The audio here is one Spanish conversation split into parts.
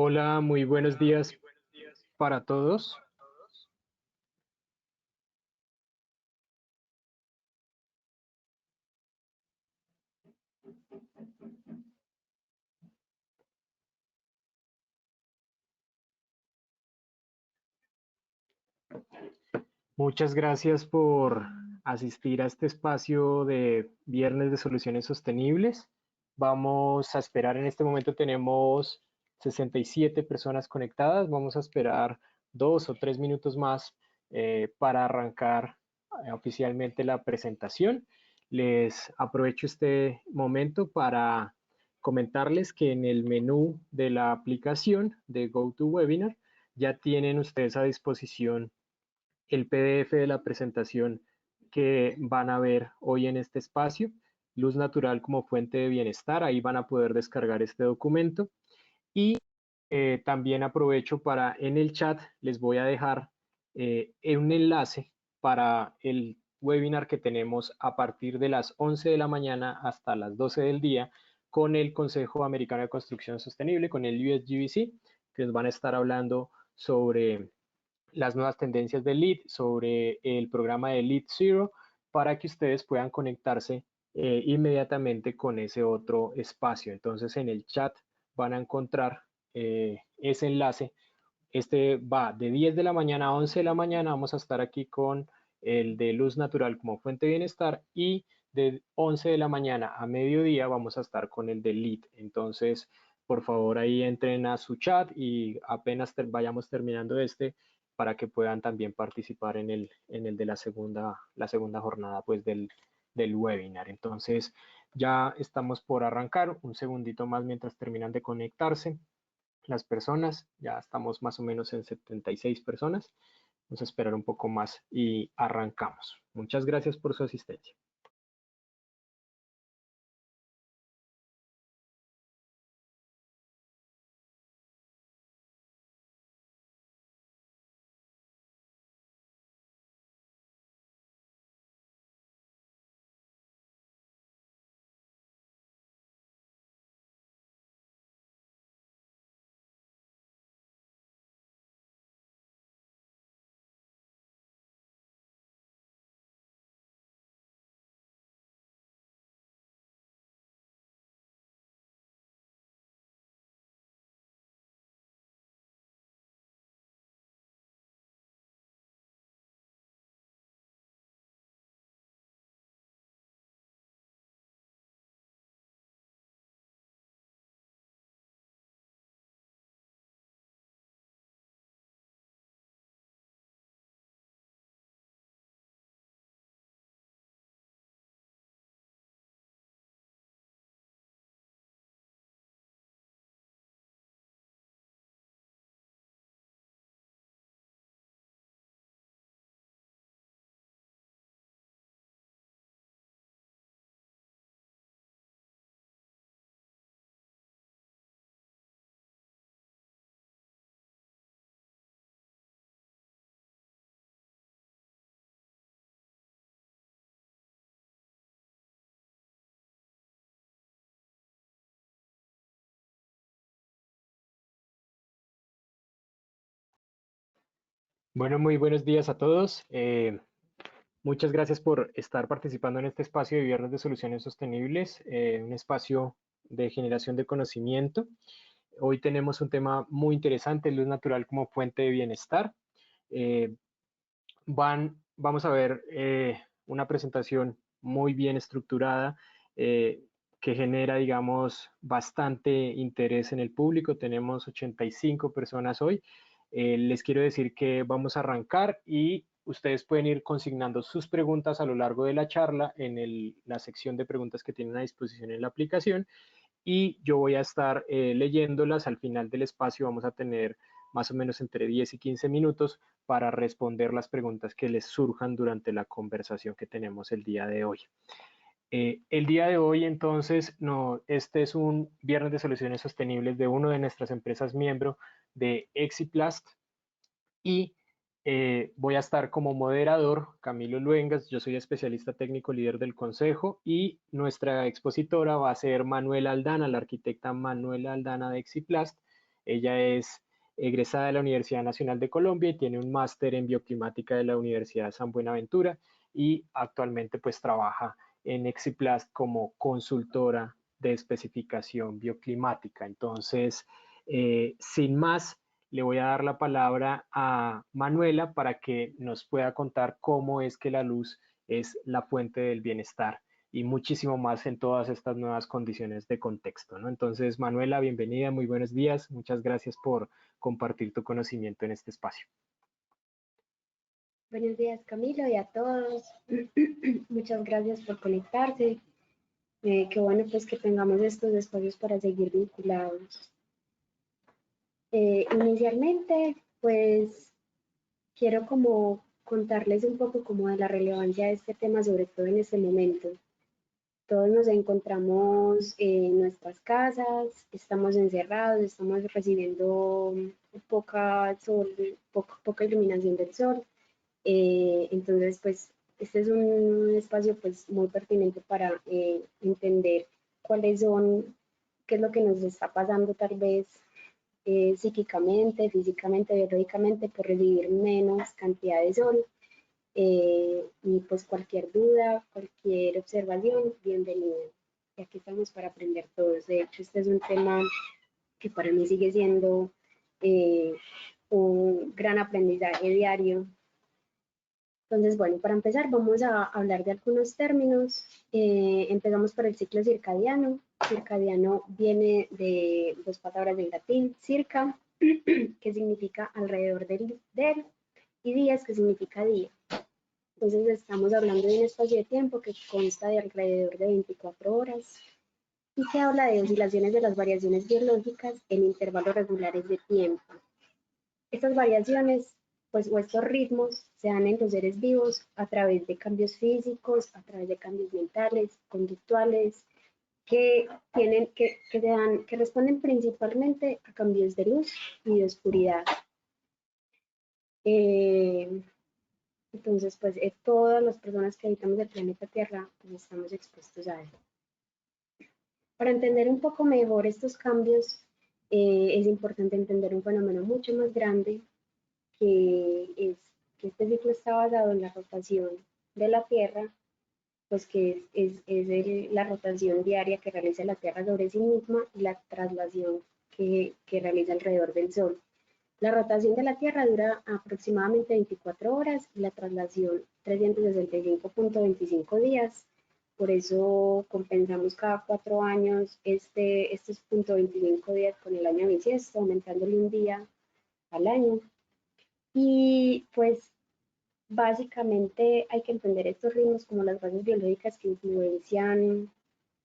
Hola, muy buenos días para todos. Muchas gracias por asistir a este espacio de Viernes de Soluciones Sostenibles. Vamos a esperar, en este momento tenemos 67 personas conectadas. Vamos a esperar 2 o 3 minutos más para arrancar oficialmente la presentación. Les aprovecho este momento para comentarles que en el menú de la aplicación de GoToWebinar ya tienen ustedes a disposición el PDF de la presentación que van a ver hoy en este espacio, Luz Natural como fuente de bienestar. Ahí van a poder descargar este documento. Y también aprovecho para en el chat les voy a dejar un enlace para el webinar que tenemos a partir de las 11 de la mañana hasta las 12 del día con el Consejo Americano de Construcción Sostenible, con el USGBC, que les van a estar hablando sobre las nuevas tendencias del LEED, sobre el programa de LEED Zero, para que ustedes puedan conectarse inmediatamente con ese otro espacio. Entonces en el chat van a encontrar ese enlace. Este va de 10 de la mañana a 11 de la mañana. Vamos a estar aquí con el de luz natural como fuente de bienestar, y de 11 de la mañana a mediodía vamos a estar con el de LEED. Entonces, por favor, ahí entren a su chat y apenas vayamos terminando este, para que puedan también participar en el de la segunda jornada pues del webinar. Entonces, ya estamos por arrancar. Un segundito más mientras terminan de conectarse las personas. Ya estamos más o menos en 76 personas. Vamos a esperar un poco más y arrancamos. Muchas gracias por su asistencia. Bueno, muy buenos días a todos. Muchas gracias por estar participando en este espacio de Viernes de Soluciones Sostenibles, un espacio de generación de conocimiento. Hoy tenemos un tema muy interesante, luz natural como fuente de bienestar. Eh, vamos a ver una presentación muy bien estructurada, eh, que genera, digamos, bastante interés en el público. Tenemos 85 personas hoy. Les quiero decir que vamos a arrancar y ustedes pueden ir consignando sus preguntas a lo largo de la charla en la sección de preguntas que tienen a disposición en la aplicación, y yo voy a estar leyéndolas. Al final del espacio vamos a tener más o menos entre 10 y 15 minutos para responder las preguntas que les surjan durante la conversación que tenemos el día de hoy. El día de hoy, entonces, no, este es un Viernes de Soluciones Sostenibles de una de nuestras empresas miembro de Exiplast, y voy a estar como moderador, Camilo Luengas. Yo soy especialista técnico líder del consejo, y nuestra expositora va a ser Manuela Aldana, la arquitecta Manuela Aldana de Exiplast. Ella es egresada de la Universidad Nacional de Colombia y tiene un máster en bioclimática de la Universidad San Buenaventura y actualmente pues trabaja en Exiplast como consultora de especificación bioclimática. Entonces, sin más, le voy a dar la palabra a Manuela para que nos pueda contar cómo es que la luz es la fuente del bienestar y muchísimo más en todas estas nuevas condiciones de contexto, ¿no? Entonces, Manuela, bienvenida, muy buenos días. Muchas gracias por compartir tu conocimiento en este espacio. Buenos días, Camilo, y a todos. Muchas gracias por conectarse. Qué bueno pues que tengamos estos espacios para seguir vinculados. Inicialmente, pues quiero como contarles un poco como de la relevancia de este tema, sobre todo en este momento. Todos nos encontramos en nuestras casas, estamos encerrados, estamos recibiendo poca iluminación del sol. Entonces, pues, este es un espacio pues muy pertinente para entender cuáles son, qué es lo que nos está pasando tal vez psíquicamente, físicamente, biológicamente por recibir menos cantidad de sol. Y pues cualquier duda, cualquier observación, bienvenida. Y aquí estamos para aprender todos. De hecho, este es un tema que para mí sigue siendo eh, un gran aprendizaje diario. Entonces, bueno, para empezar vamos a hablar de algunos términos. Empezamos por el ciclo circadiano. Circadiano viene de dos palabras en latín, circa, que significa alrededor del, y días, que significa día. Entonces estamos hablando de un espacio de tiempo que consta de alrededor de 24 horas y que habla de oscilaciones de las variaciones biológicas en intervalos regulares de tiempo. Estas variaciones, pues, o estos ritmos se dan en los seres vivos a través de cambios físicos, a través de cambios mentales, conductuales, que responden principalmente a cambios de luz y de oscuridad. Entonces, pues, todas las personas que habitamos el planeta Tierra, pues, estamos expuestos a él. Para entender un poco mejor estos cambios, es importante entender un fenómeno mucho más grande, que es que este ciclo está basado en la rotación de la Tierra, pues que es la rotación diaria que realiza la Tierra sobre sí misma y la traslación que realiza alrededor del Sol. La rotación de la Tierra dura aproximadamente 24 horas y la traslación 365.25 días. Por eso compensamos cada 4 años estos 0.25 días con el año bisiesto, aumentándole un día al año. Y pues básicamente hay que entender estos ritmos como las bases biológicas que influencian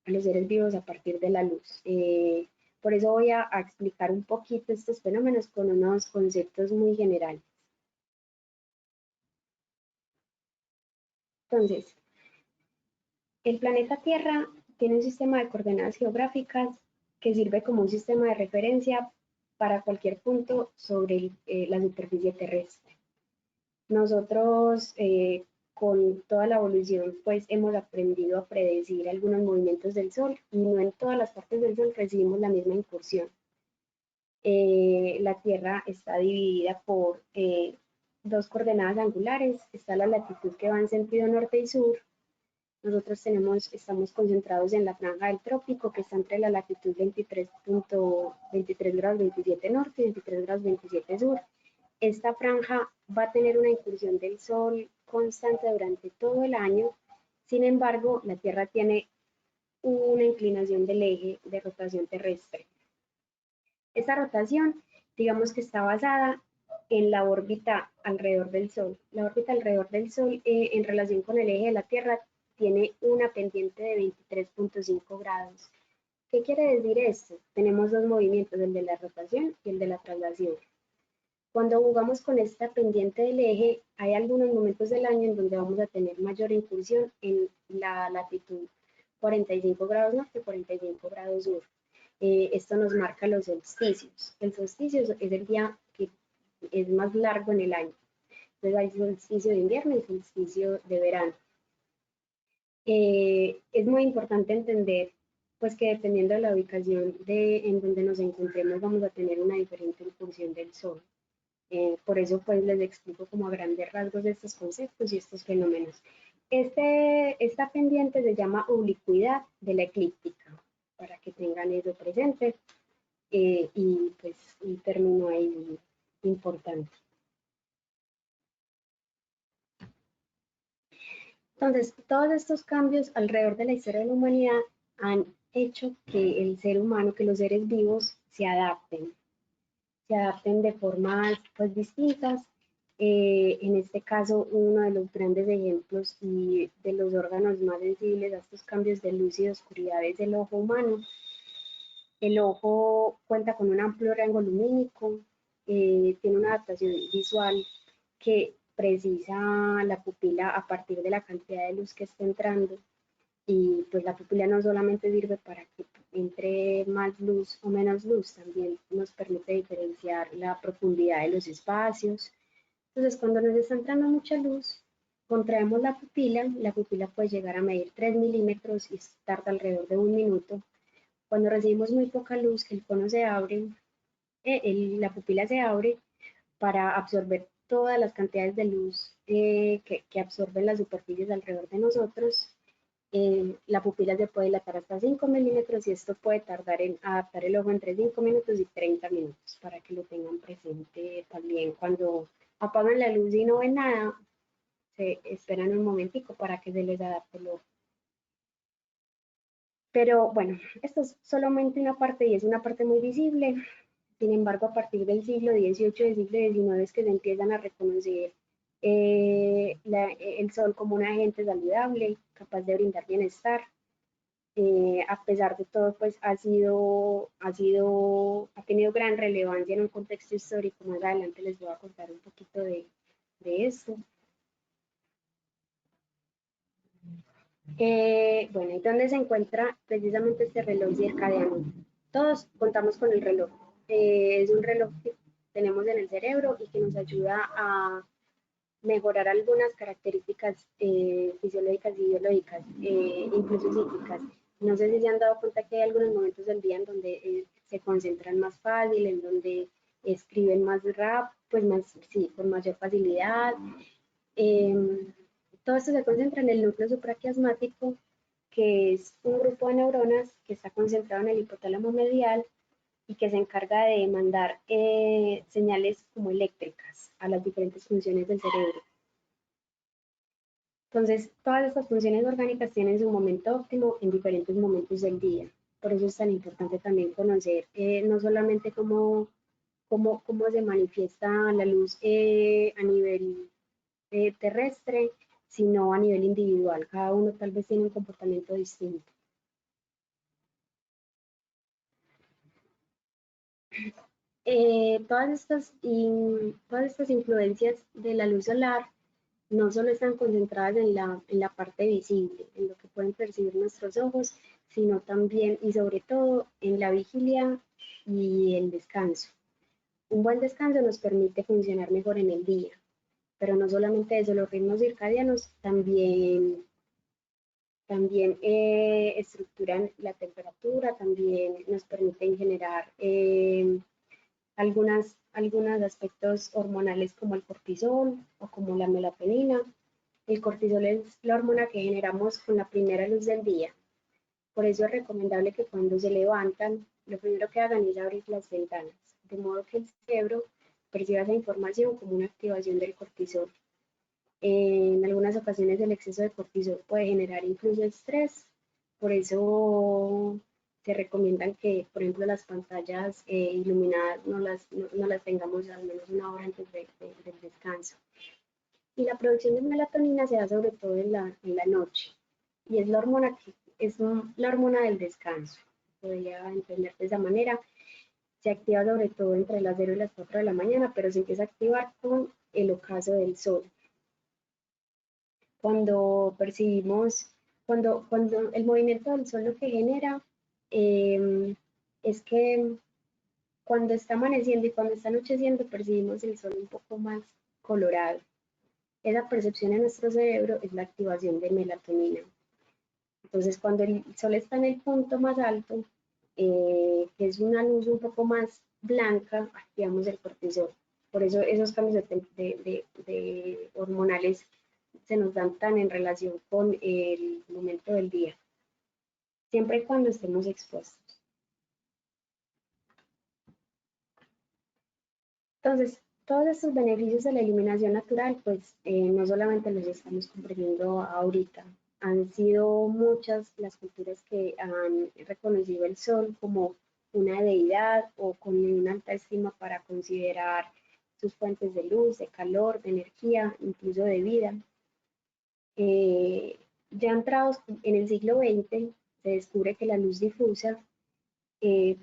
a los seres vivos a partir de la luz. Por eso voy a explicar un poquito estos fenómenos con unos conceptos muy generales. Entonces, el planeta Tierra tiene un sistema de coordenadas geográficas que sirve como un sistema de referencia para cualquier punto sobre la superficie terrestre. Nosotros, con toda la evolución, pues hemos aprendido a predecir algunos movimientos del Sol y no en todas las partes del Sol recibimos la misma incursión. La Tierra está dividida por dos coordenadas angulares. Está la latitud que va en sentido norte y sur. Nosotros estamos concentrados en la franja del trópico, que está entre la latitud 23.23 grados 27 norte y 23 grados 27 sur. Esta franja va a tener una incursión del Sol constante durante todo el año. Sin embargo, la Tierra tiene una inclinación del eje de rotación terrestre. Esta rotación, digamos que está basada en la órbita alrededor del Sol. La órbita alrededor del Sol, en relación con el eje de la Tierra, tiene una pendiente de 23.5 grados. ¿Qué quiere decir esto? Tenemos dos movimientos, el de la rotación y el de la traslación. Cuando jugamos con esta pendiente del eje, hay algunos momentos del año en donde vamos a tener mayor incursión en la latitud 45 grados norte, 45 grados sur. Esto nos marca los solsticios. El solsticio es el día que es más largo en el año. Entonces hay solsticio de invierno y solsticio de verano. Es muy importante entender pues que dependiendo de la ubicación en donde nos encontremos vamos a tener una diferente incursión del sol. Por eso pues les explico como a grandes rasgos estos conceptos y estos fenómenos. Esta pendiente se llama oblicuidad de la eclíptica, para que tengan eso presente, y pues un término ahí importante. Entonces, todos estos cambios alrededor de la historia de la humanidad han hecho que el ser humano, que los seres vivos se adapten de formas pues distintas. En este caso, uno de los grandes ejemplos y de los órganos más sensibles a estos cambios de luz y de oscuridad es el ojo humano. El ojo cuenta con un amplio rango lumínico, tiene una adaptación visual que precisa la pupila a partir de la cantidad de luz que está entrando, y pues la pupila no solamente sirve para que entre más luz o menos luz, también nos permite diferenciar la profundidad de los espacios. Entonces, cuando nos está entrando mucha luz, contraemos la pupila puede llegar a medir 3 milímetros y tarda alrededor de 1 minuto. Cuando recibimos muy poca luz, el cono se abre, la pupila se abre para absorber todas las cantidades de luz que absorben las superficies alrededor de nosotros. La pupila se puede dilatar hasta 5 milímetros y esto puede tardar en adaptar el ojo entre 5 minutos y 30 minutos, para que lo tengan presente también. Cuando apagan la luz y no ven nada, se esperan un momentico para que se les adapte el ojo. Pero bueno, esto es solamente una parte y es una parte muy visible. Sin embargo, a partir del siglo XVIII, del siglo XIX, es que se empiezan a reconocer el sol como un agente saludable, capaz de brindar bienestar. A pesar de todo, pues ha tenido gran relevancia en un contexto histórico. Más adelante les voy a contar un poquito de esto. Bueno, ¿y dónde se encuentra precisamente este reloj circadiano? Todos contamos con el reloj. Es un reloj que tenemos en el cerebro y que nos ayuda a mejorar algunas características fisiológicas y biológicas, incluso psíquicas. No sé si se han dado cuenta que hay algunos momentos del día en donde se concentran más fácil, en donde escriben más rápido, pues más, sí, con mayor facilidad. Todo esto se concentra en el núcleo supraquiasmático, que es un grupo de neuronas que está concentrado en el hipotálamo medial y que se encarga de mandar señales como eléctricas a las diferentes funciones del cerebro. Entonces, todas estas funciones orgánicas tienen su momento óptimo en diferentes momentos del día. Por eso es tan importante también conocer no solamente cómo se manifiesta la luz a nivel terrestre, sino a nivel individual. Cada uno tal vez tiene un comportamiento distinto. Todas estas influencias de la luz solar no solo están concentradas en la parte visible, en lo que pueden percibir nuestros ojos, sino también y sobre todo en la vigilia y el descanso. Un buen descanso nos permite funcionar mejor en el día, pero no solamente eso, los ritmos circadianos también estructuran la temperatura, también nos permiten generar algunos aspectos hormonales como el cortisol o como la melatonina. El cortisol es la hormona que generamos con la primera luz del día. Por eso es recomendable que cuando se levantan, lo primero que hagan es abrir las ventanas, de modo que el cerebro perciba esa información como una activación del cortisol. En algunas ocasiones el exceso de cortisol puede generar incluso estrés, por eso se recomiendan que, por ejemplo, las pantallas iluminadas no las tengamos al menos una hora antes del descanso. Y la producción de melatonina se da sobre todo en la noche, y es la hormona del descanso, podría entender de esa manera. Se activa sobre todo entre las 0 y las 4 de la mañana, pero se empieza a activar con el ocaso del sol. Cuando el movimiento del sol lo que genera es que cuando está amaneciendo y cuando está anocheciendo percibimos el sol un poco más colorado. Esa percepción en nuestro cerebro es la activación de melatonina. Entonces, cuando el sol está en el punto más alto, que es una luz un poco más blanca, activamos el cortisol. Por eso esos cambios de hormonales se nos dan tan en relación con el momento del día, siempre y cuando estemos expuestos. Entonces, todos estos beneficios de la iluminación natural, pues no solamente los estamos comprendiendo ahorita, han sido muchas las culturas que han reconocido el sol como una deidad o con una alta estima para considerar sus fuentes de luz, de calor, de energía, incluso de vida. Ya entrados en el siglo XX, se descubre que la luz difusa eh,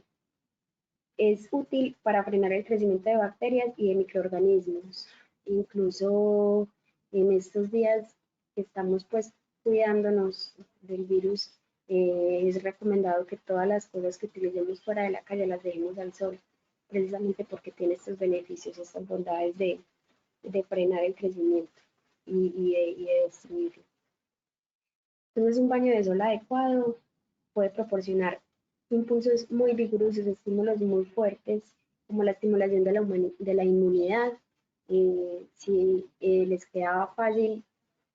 es útil para frenar el crecimiento de bacterias y de microorganismos. Incluso en estos días que estamos pues cuidándonos del virus, es recomendado que todas las cosas que utilicemos fuera de la calle las dejemos al sol, precisamente porque tiene estos beneficios, estas bondades de frenar el crecimiento y de destruirlo. Entonces, un baño de sol adecuado puede proporcionar impulsos muy vigorosos, estímulos muy fuertes, como la estimulación de la inmunidad. Si les queda fácil,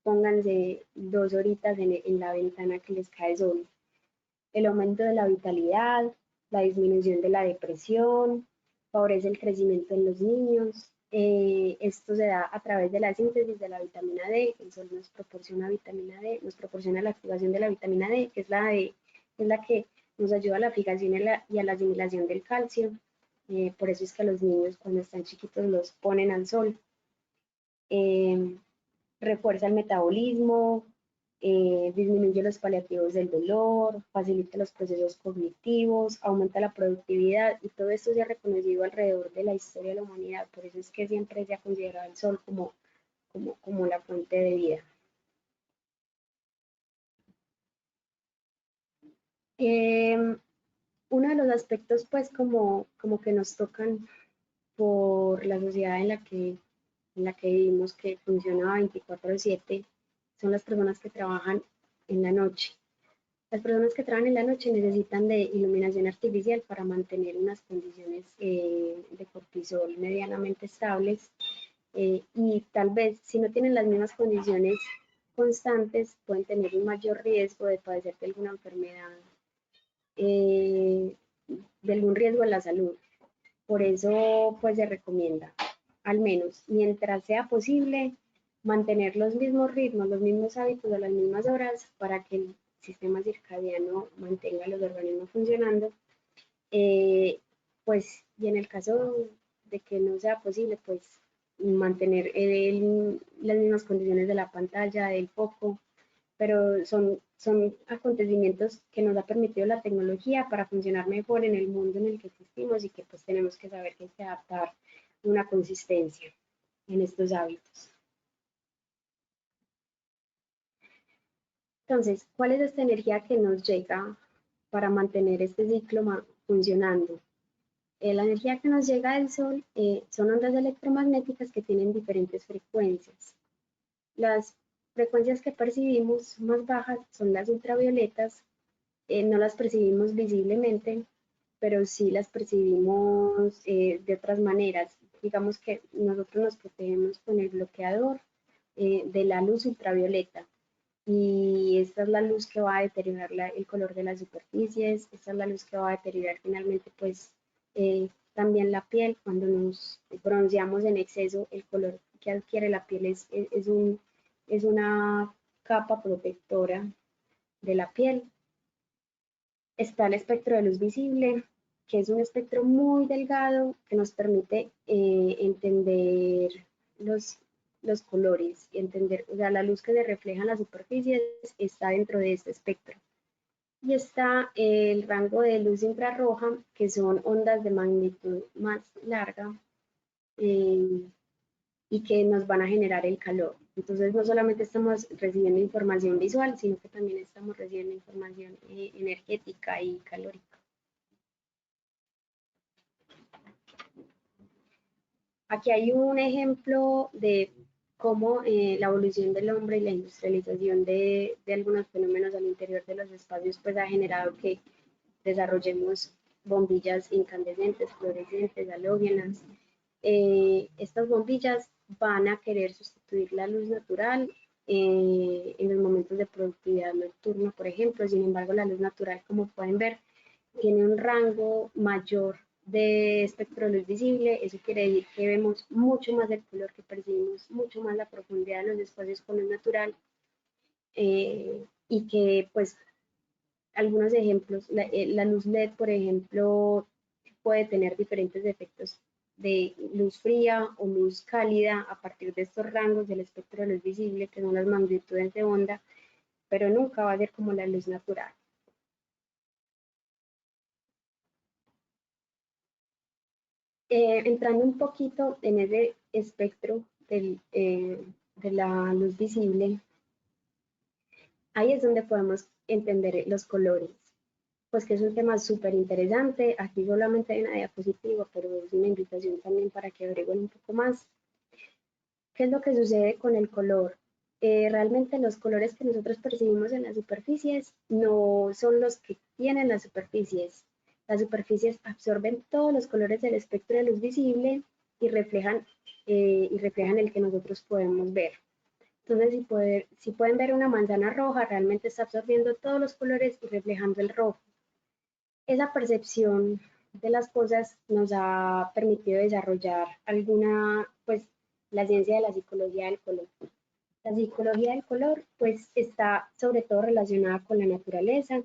pónganse 2 horitas en la ventana que les cae sol. El aumento de la vitalidad, la disminución de la depresión, favorece el crecimiento en los niños. Esto se da a través de la síntesis de la vitamina D. El sol nos proporciona vitamina D, nos proporciona la activación de la vitamina D, que es la que nos ayuda a la fijación y a la asimilación del calcio. Por eso es que a los niños cuando están chiquitos los ponen al sol. Refuerza el metabolismo, disminuye los paliativos del dolor, facilita los procesos cognitivos, aumenta la productividad y todo esto se ha reconocido alrededor de la historia de la humanidad. Por eso es que siempre se ha considerado el sol como la fuente de vida. Uno de los aspectos pues como que nos tocan por la sociedad en la que vivimos, que funciona 24/7, son las personas que trabajan en la noche. Las personas que trabajan en la noche necesitan de iluminación artificial para mantener unas condiciones de cortisol medianamente estables y tal vez si no tienen las mismas condiciones constantes pueden tener un mayor riesgo de padecer de alguna enfermedad, eh, de algún riesgo a la salud. Por eso pues se recomienda, al menos mientras sea posible, mantener los mismos ritmos, los mismos hábitos a las mismas horas para que el sistema circadiano mantenga los organismos funcionando. Pues, y en el caso de que no sea posible, pues mantener las mismas condiciones de la pantalla, del foco, pero son acontecimientos que nos ha permitido la tecnología para funcionar mejor en el mundo en el que existimos y que pues tenemos que saber que hay que adaptar una consistencia en estos hábitos. Entonces, ¿cuál es esta energía que nos llega para mantener este ciclo funcionando? La energía que nos llega del Sol son ondas electromagnéticas que tienen diferentes frecuencias. Las frecuencias que percibimos más bajas son las ultravioletas, no las percibimos visiblemente, pero sí las percibimos de otras maneras. Digamos que nosotros nos protegemos con el bloqueador de la luz ultravioleta y esta es la luz que va a deteriorar el color de las superficies, esta es la luz que va a deteriorar finalmente pues también la piel. Cuando nos bronceamos en exceso, el color que adquiere la piel es una capa protectora de la piel. Está el espectro de luz visible, que es un espectro muy delgado que nos permite entender los colores, entender, o sea, la luz que se refleja en las superficies está dentro de este espectro. Y está el rango de luz infrarroja, que son ondas de magnitud más larga y que nos van a generar el calor. Entonces no solamente estamos recibiendo información visual, sino que también estamos recibiendo información energética y calórica. Aquí hay un ejemplo de cómo la evolución del hombre y la industrialización de algunos fenómenos al interior de los espacios pues ha generado que desarrollemos bombillas incandescentes, fluorescentes, halógenas. Estas bombillas van a querer sustituir la luz natural en los momentos de productividad nocturna, por ejemplo. Sin embargo, la luz natural, como pueden ver, tiene un rango mayor de espectro de luz visible. Eso quiere decir que vemos mucho más el color, que percibimos mucho más la profundidad de los espacios con luz natural, y que pues algunos ejemplos, la luz LED, por ejemplo, puede tener diferentes efectos de luz fría o luz cálida a partir de estos rangos del espectro de luz visible, que son las magnitudes de onda, pero nunca va a ser como la luz natural. Entrando un poquito en ese espectro de la luz visible, ahí es donde podemos entender los colores, pues que es un tema súper interesante. Aquí solamente hay una diapositiva, pero es una invitación también para que averigüen un poco más. ¿Qué es lo que sucede con el color? Realmente los colores que nosotros percibimos en las superficies no son los que tienen las superficies. Las superficies absorben todos los colores del espectro de luz visible y reflejan el que nosotros podemos ver. Entonces, si pueden ver una manzana roja, realmente está absorbiendo todos los colores y reflejando el rojo. Esa percepción de las cosas nos ha permitido desarrollar pues, la ciencia de la psicología del color. La psicología del color, pues, está sobre todo relacionada con la naturaleza.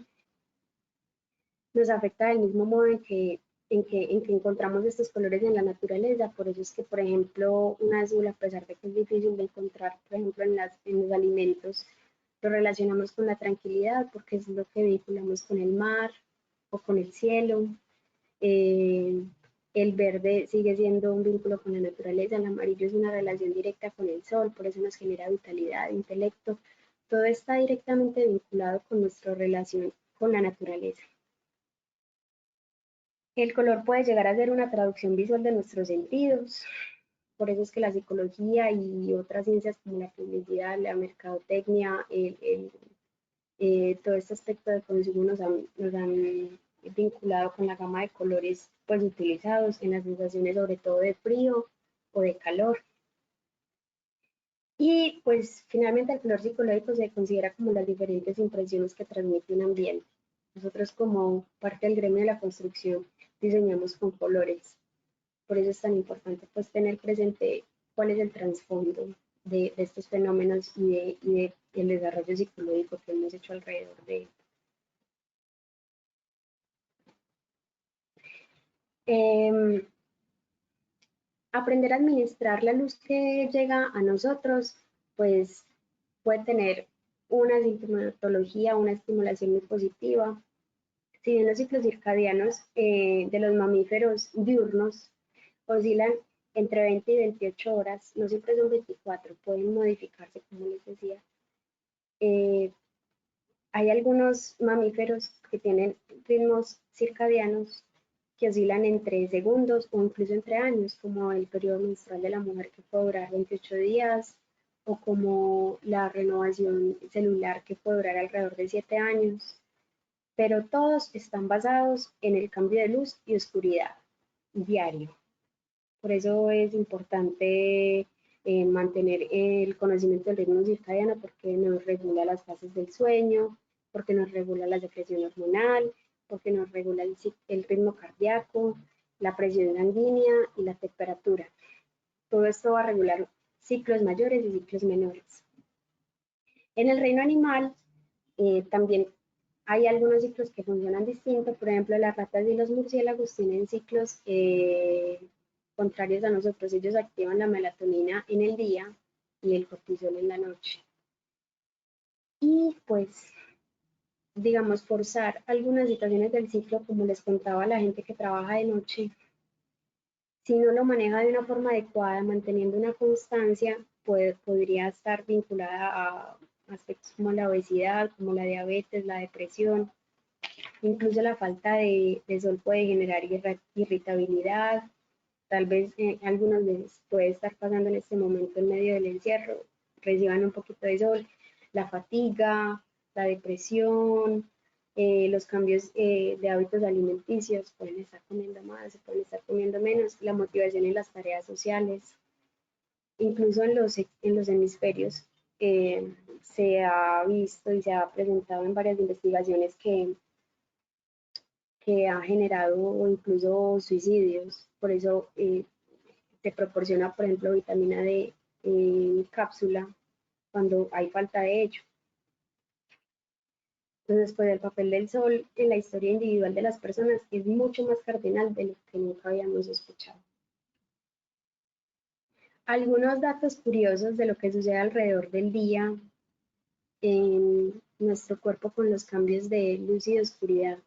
Nos afecta del mismo modo en que encontramos estos colores en la naturaleza. Por eso es que, por ejemplo, un azul, a pesar de que es difícil de encontrar, por ejemplo, en los alimentos, lo relacionamos con la tranquilidad, porque es lo que vinculamos con el mar o con el cielo. Eh, el verde sigue siendo un vínculo con la naturaleza, el amarillo es una relación directa con el sol, por eso nos genera vitalidad, intelecto. Todo está directamente vinculado con nuestra relación con la naturaleza. El color puede llegar a ser una traducción visual de nuestros sentidos. Por eso es que la psicología y otras ciencias como la publicidad, la mercadotecnia, todo este aspecto de consumo nos han vinculado con la gama de colores pues utilizados en las sensaciones sobre todo de frío o de calor. Y pues finalmente el color psicológico se considera como las diferentes impresiones que transmite un ambiente. Nosotros como parte del gremio de la construcción diseñamos con colores. Por eso es tan importante pues tener presente cuál es el trasfondo de estos fenómenos y el desarrollo psicológico que hemos hecho alrededor de él. Aprender a administrar la luz que llega a nosotros, pues puede tener una sintomatología, una estimulación muy positiva. Si bien los ciclos circadianos de los mamíferos diurnos oscilan entre 20 y 28 horas, no siempre son 24, pueden modificarse, como les decía. Hay algunos mamíferos que tienen ritmos circadianos que oscilan entre segundos o incluso entre años, como el periodo menstrual de la mujer, que puede durar 28 días, o como la renovación celular, que puede durar alrededor de 7 años, pero todos están basados en el cambio de luz y oscuridad diario. Por eso es importante mantener el conocimiento del ritmo circadiano, porque nos regula las fases del sueño, porque nos regula la secreción hormonal, porque nos regula el ritmo cardíaco, la presión sanguínea y la temperatura. Todo esto va a regular ciclos mayores y ciclos menores. En el reino animal también hay algunos ciclos que funcionan distinto. Por ejemplo, las ratas y los murciélagos tienen ciclos contrarios a nosotros. Ellos activan la melatonina en el día y el cortisol en la noche. Y pues, digamos, forzar algunas situaciones del ciclo, como les contaba, la gente que trabaja de noche, si no lo maneja de una forma adecuada, manteniendo una constancia, podría estar vinculada a aspectos como la obesidad, como la diabetes, la depresión. Incluso la falta de sol puede generar irritabilidad, tal vez algunos les puede estar pasando en este momento en medio del encierro, reciban un poquito de sol, la fatiga, la depresión, los cambios de hábitos alimenticios, pueden estar comiendo más, pueden estar comiendo menos, la motivación en las tareas sociales, incluso en los hemisferios. Se ha visto y se ha presentado en varias investigaciones que ha generado incluso suicidios. Por eso se proporciona, por ejemplo, vitamina D en cápsula cuando hay falta de ello. Entonces, pues el papel del sol en la historia individual de las personas es mucho más cardinal de lo que nunca habíamos escuchado. Algunos datos curiosos de lo que sucede alrededor del día en nuestro cuerpo con los cambios de luz y de oscuridad,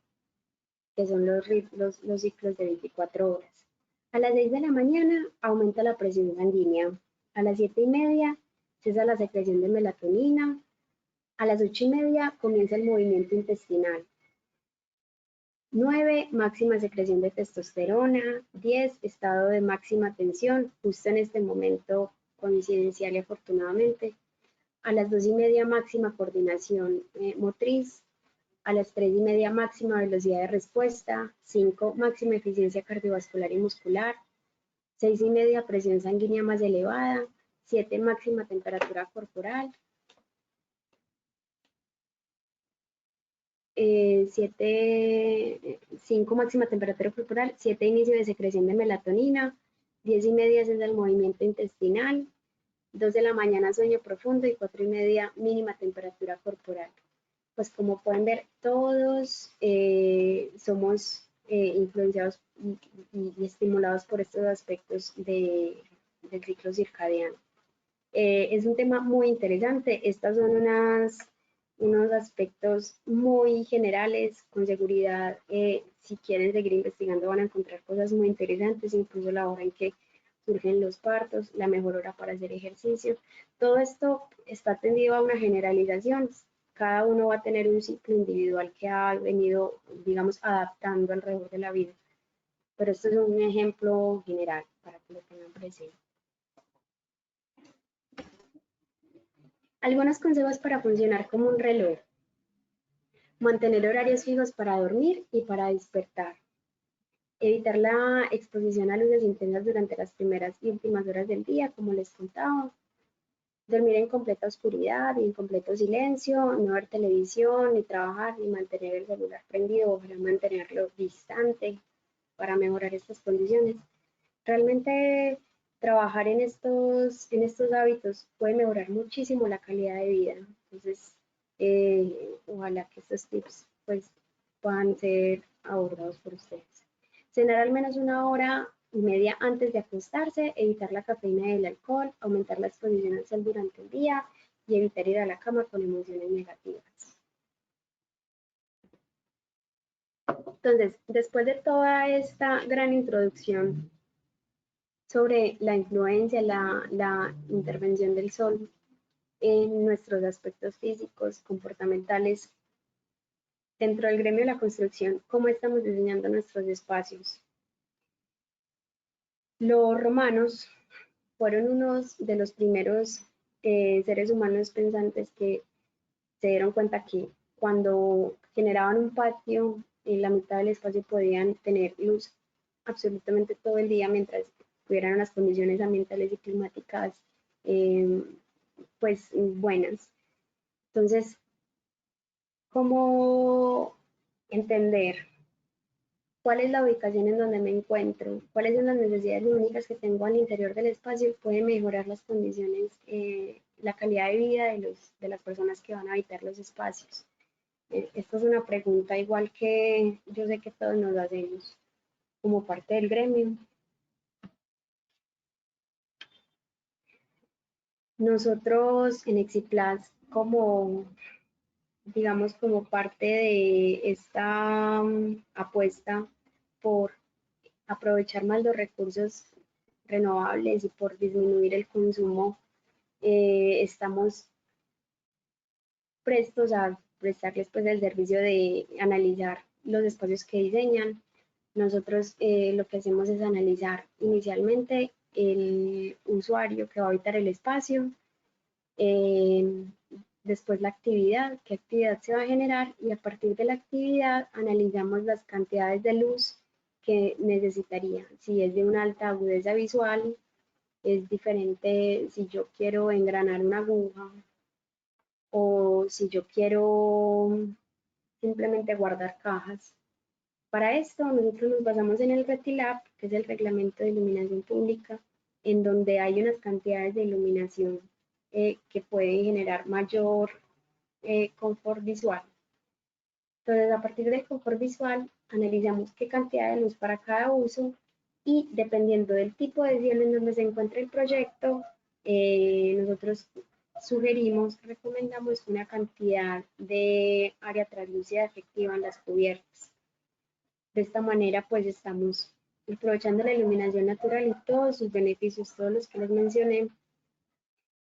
que son los ciclos de 24 horas. A las 6 de la mañana aumenta la presión sanguínea. A las 7:30 cesa la secreción de melatonina. A las 8:30 comienza el movimiento intestinal. 9, máxima secreción de testosterona. 10, estado de máxima tensión, justo en este momento coincidencial y afortunadamente. A las 2:30 máxima coordinación motriz. A las 3:30 máxima velocidad de respuesta. 5, máxima eficiencia cardiovascular y muscular. 6:30 presión sanguínea más elevada. 7, máxima temperatura corporal. 5 máxima temperatura corporal, 7 inicio de secreción de melatonina, 10:30 es el movimiento intestinal, 2 de la mañana sueño profundo y 4:30 mínima temperatura corporal. Pues como pueden ver, todos somos influenciados y estimulados por estos aspectos del ciclo circadiano. Es un tema muy interesante. Estas son unos aspectos muy generales. Con seguridad, si quieren seguir investigando, van a encontrar cosas muy interesantes, incluso la hora en que surgen los partos, la mejor hora para hacer ejercicio. Todo esto está tendido a una generalización. Cada uno va a tener un ciclo individual que ha venido, digamos, adaptando alrededor de la vida. Pero esto es un ejemplo general para que lo tengan presente. Algunos consejos para funcionar como un reloj. Mantener horarios fijos para dormir y para despertar. Evitar la exposición a luces intensas durante las primeras y últimas horas del día, como les contaba. Dormir en completa oscuridad y en completo silencio, no ver televisión, ni trabajar, ni mantener el celular prendido, ojalá mantenerlo distante para mejorar estas condiciones. Realmente trabajar en estos hábitos puede mejorar muchísimo la calidad de vida. Entonces, ojalá que estos tips pues puedan ser abordados por ustedes. Cenar al menos 1 hora y media antes de acostarse, evitar la cafeína y el alcohol, aumentar la exposición al sol durante el día y evitar ir a la cama con emociones negativas. Entonces, después de toda esta gran introducción sobre la influencia, la intervención del sol en nuestros aspectos físicos, comportamentales, dentro del gremio de la construcción, cómo estamos diseñando nuestros espacios. Los romanos fueron unos de los primeros seres humanos pensantes que se dieron cuenta que cuando generaban un patio, en la mitad del espacio podían tener luz absolutamente todo el día mientras tuvieran unas condiciones ambientales y climáticas pues buenas. Entonces, ¿cómo entender cuál es la ubicación en donde me encuentro? ¿Cuáles son las necesidades únicas que tengo al interior del espacio? Puede mejorar las condiciones, la calidad de vida de las personas que van a habitar los espacios. Esta es una pregunta igual que yo sé que todos nos hacemos como parte del gremio. Nosotros en Exiplas, como digamos como parte de esta apuesta por aprovechar más los recursos renovables y por disminuir el consumo, estamos prestos a prestarles pues el servicio de analizar los espacios que diseñan. Nosotros lo que hacemos es analizar inicialmente el usuario que va a habitar el espacio, después la actividad, qué actividad se va a generar y a partir de la actividad analizamos las cantidades de luz que necesitaría. Si es de una alta agudeza visual, es diferente si yo quiero engranar una aguja o si yo quiero simplemente guardar cajas. Para esto, nosotros nos basamos en el RETILAB, que es el Reglamento de Iluminación Pública, en donde hay unas cantidades de iluminación que pueden generar mayor confort visual. Entonces, a partir del confort visual, analizamos qué cantidad de luz para cada uso y dependiendo del tipo de cielo en donde se encuentra el proyecto, nosotros sugerimos, recomendamos una cantidad de área translúcida efectiva en las cubiertas. De esta manera, pues estamos aprovechando la iluminación natural y todos sus beneficios, todos los que les mencioné,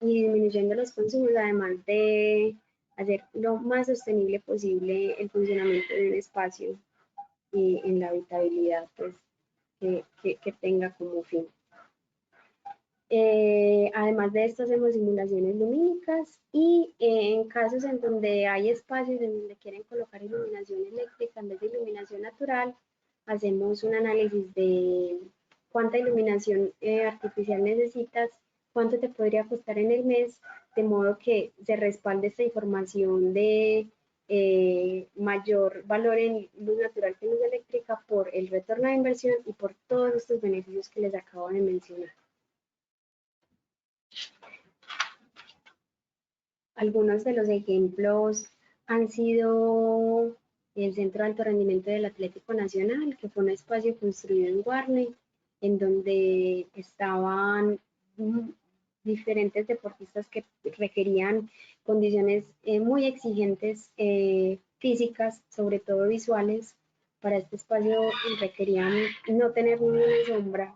y disminuyendo los consumos, además de hacer lo más sostenible posible el funcionamiento de un espacio y en la habitabilidad pues, que tenga como fin. Además de esto, hacemos simulaciones lumínicas y en casos en donde hay espacios en donde quieren colocar iluminación eléctrica en vez de iluminación natural, hacemos un análisis de cuánta iluminación artificial necesitas, cuánto te podría costar en el mes, de modo que se respalde esta información de mayor valor en luz natural que luz eléctrica por el retorno de inversión y por todos estos beneficios que les acabo de mencionar. Algunos de los ejemplos han sido el Centro de Alto Rendimiento del Atlético Nacional, que fue un espacio construido en Guarne, en donde estaban diferentes deportistas que requerían condiciones muy exigentes físicas, sobre todo visuales. Para este espacio requerían no tener ninguna sombra,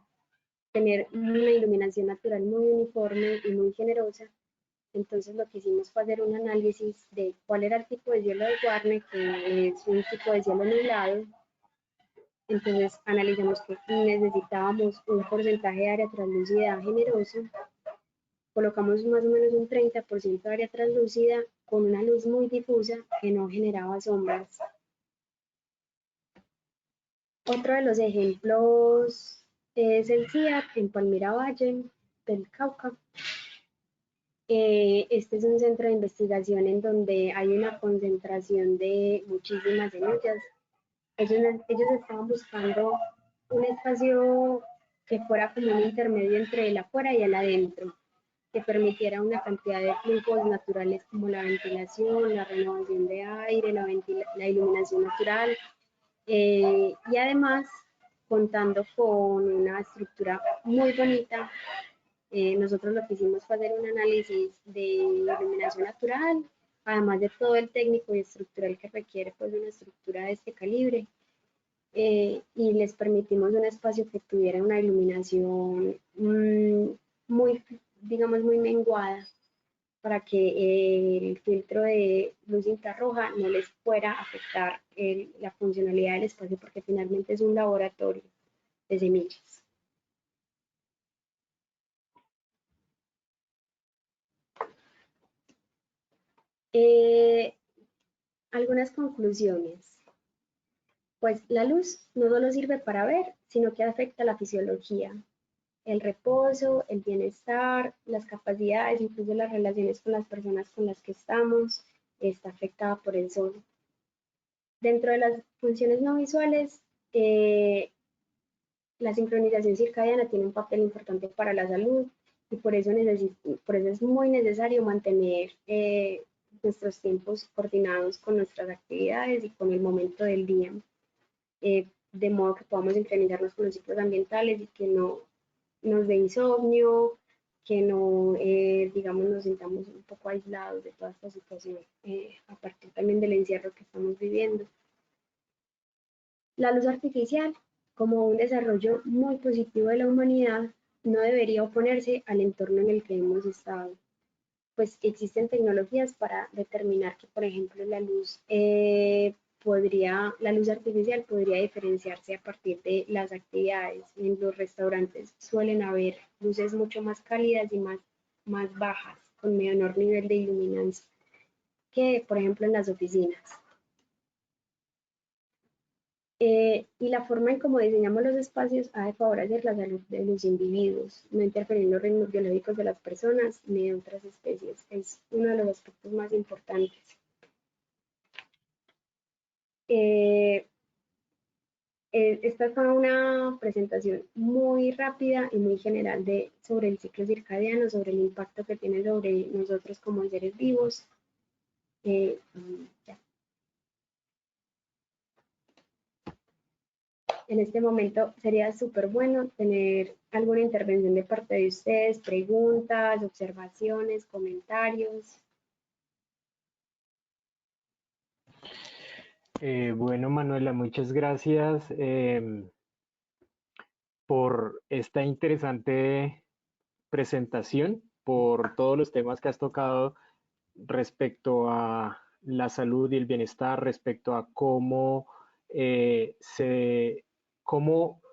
tener una iluminación natural muy uniforme y muy generosa. Entonces lo que hicimos fue hacer un análisis de cuál era el tipo de cielo de Guarne, que es un tipo de cielo nublado. Entonces analizamos que necesitábamos un porcentaje de área translúcida generoso. Colocamos más o menos un 30% de área translúcida con una luz muy difusa que no generaba sombras. Otro de los ejemplos es el CIAT en Palmira Valle del Cauca. Este es un centro de investigación en donde hay una concentración de muchísimas semillas. Ellos estaban buscando un espacio que fuera como un intermedio entre el afuera y el adentro, que permitiera una cantidad de flujos naturales como la ventilación, la renovación de aire, la iluminación natural, y además contando con una estructura muy bonita. Nosotros lo que hicimos fue hacer un análisis de iluminación natural, además de todo el técnico y estructural que requiere pues una estructura de este calibre, y les permitimos un espacio que tuviera una iluminación muy, digamos, muy menguada para que el filtro de luz infrarroja no les fuera a afectar la funcionalidad del espacio porque finalmente es un laboratorio de semillas. Algunas conclusiones. Pues la luz no solo sirve para ver, sino que afecta la fisiología, el reposo, el bienestar, las capacidades, incluso las relaciones con las personas con las que estamos, está afectada por el sol. Dentro de las funciones no visuales, la sincronización circadiana tiene un papel importante para la salud y por eso es muy necesario mantener nuestros tiempos coordinados con nuestras actividades y con el momento del día, de modo que podamos sincronizarnos con los ciclos ambientales y que no nos dé insomnio, que no, digamos, nos sintamos un poco aislados de toda esta situación, a partir también del encierro que estamos viviendo. La luz artificial, como un desarrollo muy positivo de la humanidad, no debería oponerse al entorno en el que hemos estado, pues existen tecnologías para determinar que, por ejemplo, la luz la luz artificial podría diferenciarse a partir de las actividades. En los restaurantes suelen haber luces mucho más cálidas y más bajas, con menor nivel de iluminancia, que por ejemplo en las oficinas. Y la forma en cómo diseñamos los espacios ha de favorecer la salud de los individuos, no interferir en los ritmos biológicos de las personas ni de otras especies. Es uno de los aspectos más importantes. Esta fue una presentación muy rápida y muy general sobre el ciclo circadiano, sobre el impacto que tiene sobre nosotros como seres vivos. Ya. En este momento sería súper bueno tener alguna intervención de parte de ustedes, preguntas, observaciones, comentarios. Bueno, Manuela, muchas gracias por esta interesante presentación, por todos los temas que has tocado respecto a la salud y el bienestar, respecto a cómo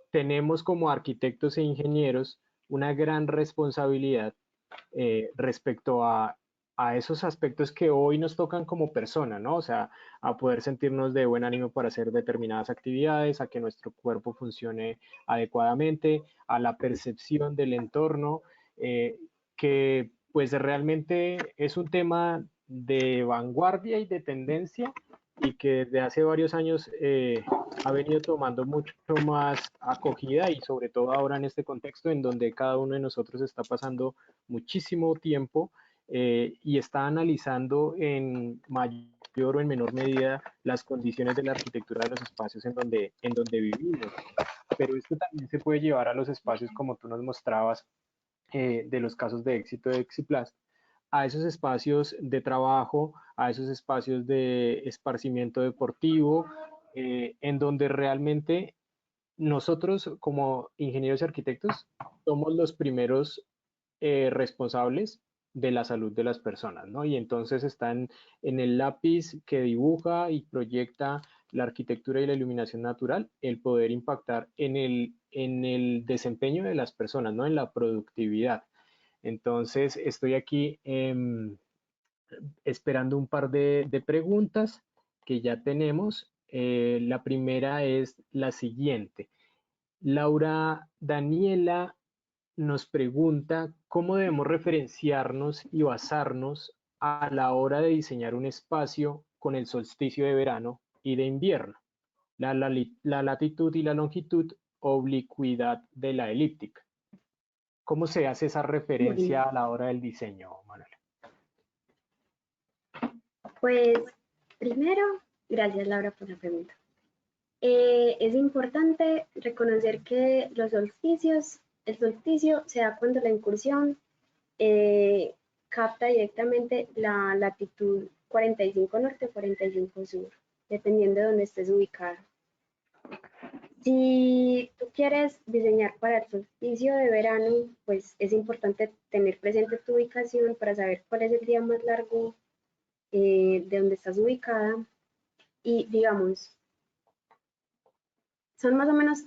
tenemos como arquitectos e ingenieros una gran responsabilidad respecto a esos aspectos que hoy nos tocan como persona, ¿no? O sea, a poder sentirnos de buen ánimo para hacer determinadas actividades, a que nuestro cuerpo funcione adecuadamente, a la percepción del entorno, que pues realmente es un tema de vanguardia y de tendencia y que desde hace varios años ha venido tomando mucho más acogida y sobre todo ahora en este contexto en donde cada uno de nosotros está pasando muchísimo tiempo y está analizando en mayor o en menor medida las condiciones de la arquitectura de los espacios en donde vivimos. Pero esto también se puede llevar a los espacios como tú nos mostrabas de los casos de éxito de Exiplas, a esos espacios de trabajo, a esos espacios de esparcimiento deportivo, en donde realmente nosotros como ingenieros y arquitectos somos los primeros responsables de la salud de las personas, ¿no? Y entonces están en el lápiz que dibuja y proyecta la arquitectura y la iluminación natural, el poder impactar en el desempeño de las personas, ¿no? En la productividad. Entonces, estoy aquí esperando un par de preguntas que ya tenemos. La primera es la siguiente. Laura Daniela nos pregunta cómo debemos referenciarnos y basarnos a la hora de diseñar un espacio con el solsticio de verano y de invierno, la latitud y la longitud, oblicuidad de la elíptica. ¿Cómo se hace esa referencia Bueno, a la hora del diseño, Manuel? pues primero, gracias Laura por la pregunta. Es importante reconocer que el solsticio se da cuando la incursión capta directamente la latitud 45 norte o 45 sur, dependiendo de dónde estés ubicado. Si tú quieres diseñar para el solsticio de verano, pues es importante tener presente tu ubicación para saber cuál es el día más largo de donde estás ubicada. Y digamos, son más o menos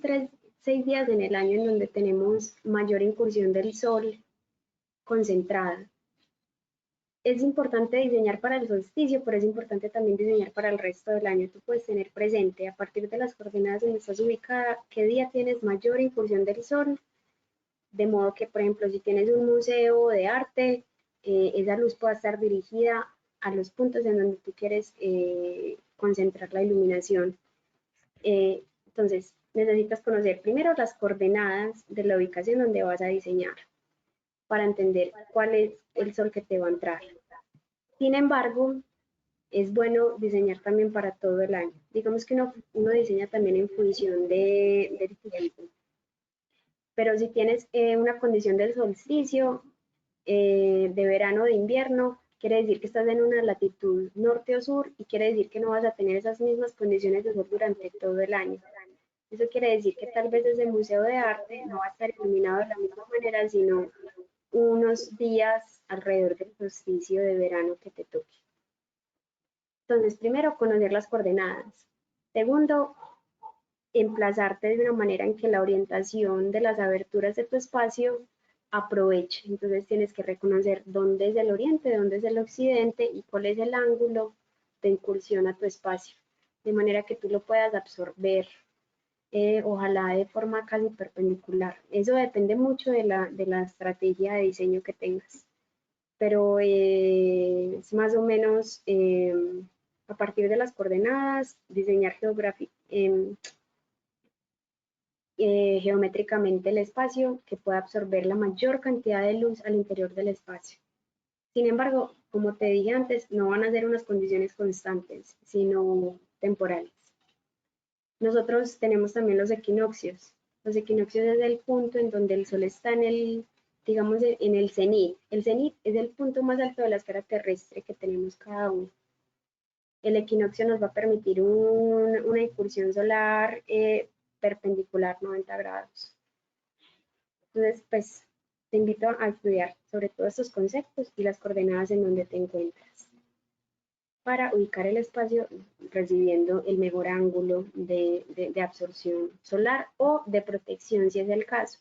6 días en el año en donde tenemos mayor incursión del sol concentrada. Es importante diseñar para el solsticio, pero es importante también diseñar para el resto del año. Tú puedes tener presente a partir de las coordenadas donde estás ubicada, qué día tienes mayor incursión del sol, de modo que, por ejemplo, si tienes un museo de arte, esa luz pueda estar dirigida a los puntos en donde tú quieres concentrar la iluminación. Entonces, necesitas conocer primero las coordenadas de la ubicación donde vas a diseñar para entender cuál es el sol que te va a entrar. Sin embargo, es bueno diseñar también para todo el año. Digamos que uno diseña también en función del tiempo. Pero si tienes una condición del solsticio, de verano o de invierno, quiere decir que estás en una latitud norte o sur y quiere decir que no vas a tener esas mismas condiciones de sol durante todo el año. Eso quiere decir que tal vez ese museo de arte no va a estar iluminado de la misma manera, sino unos días alrededor del solsticio de verano que te toque. Entonces, primero, conocer las coordenadas. Segundo, emplazarte de una manera en que la orientación de las aberturas de tu espacio aproveche. Entonces tienes que reconocer dónde es el oriente, dónde es el occidente y cuál es el ángulo de incursión a tu espacio, de manera que tú lo puedas absorber, ojalá de forma casi perpendicular. Eso depende mucho de la estrategia de diseño que tengas, pero es más o menos a partir de las coordenadas, diseñar geométricamente el espacio que pueda absorber la mayor cantidad de luz al interior del espacio. Sin embargo, como te dije antes, no van a ser unas condiciones constantes, sino temporales. Nosotros tenemos también los equinoccios. Los equinoccios es el punto en donde el sol está en el, digamos, en el cenit. El cenit es el punto más alto de la esfera terrestre que tenemos cada uno. El equinoccio nos va a permitir una incursión solar perpendicular 90 grados. Entonces, pues, te invito a estudiar sobre todos estos conceptos y las coordenadas en donde te encuentras para ubicar el espacio recibiendo el mejor ángulo de absorción solar o de protección, si es el caso.